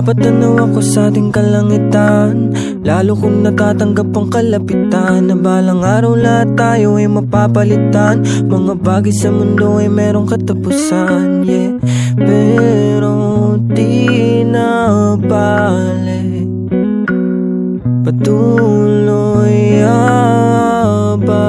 Napapatanaw ako sa ating kalangitan, lalo kung natatanggap ang kalapitan, na balang araw lahat tayo ay mapapalitan. Mga bagay sa mundo ay merong katapusan, yeah. Pero di na bale, patuloy abante.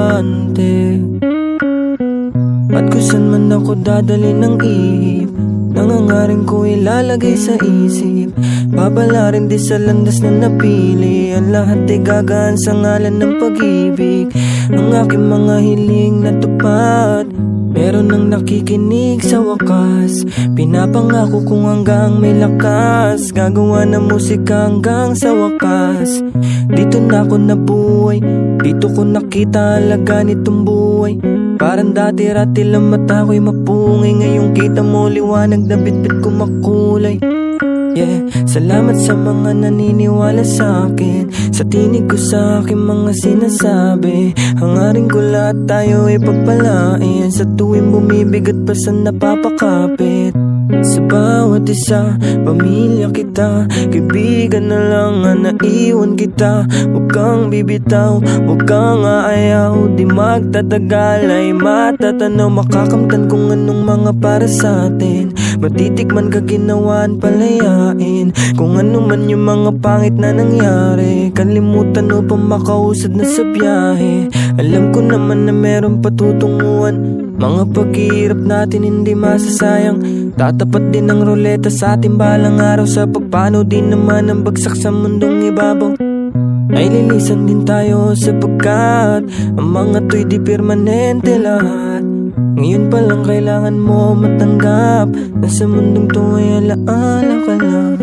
At kung saan man ako dadali ng ihip, nangangaring ko ilalagay sa isip. Babala rin di sa landas na napili, ang lahat ay gagaan sa ngalan ng pag-ibig. Ang aking mga hiling natupad, meron nang nakikinig sa wakas. Pinapangako kong hanggang may lakas, gagawa ng musika hanggang sa wakas. Dito na ako nabuhay, dito ko nakita halaga nitong buhay. Parang dati-rati lang mata ko'y mapungay, ngayong kita mo liwanag na bitbit ko makulay. Yeah, salamat sa mga naniniwala sa akin, sa tinig ko sa aking mga sinasabi. Hangarin ko lahat tayo ay pagpalain, sa tuwing bumibigat pa sa napapakapit. Sa bawat isa, pamilya kita, kaibigan na lang ang naiwan kita. Huwag kang bibitaw, huwag kang aayaw, di magtatagal ay matatanaw. Makakamtan kung anong mga para sa atin, matitikman ka ginawaan palayain. Kung ano man yung mga pangit na nangyari, kalimutan o pa makausad na sa biyahe. Alam ko naman na meron patutunguhan, mga paghihirap natin hindi masasayang. Tatapat din ang ruleta sa ating balang araw, sa pagpano din naman ang bagsak sa mundong ibabaw. Ay lilisan din tayo sapagkat ang mga to'y di permanente lahat. Ngayon pa lang kailangan mo matanggap na sa mundong to ay alaala ka lang.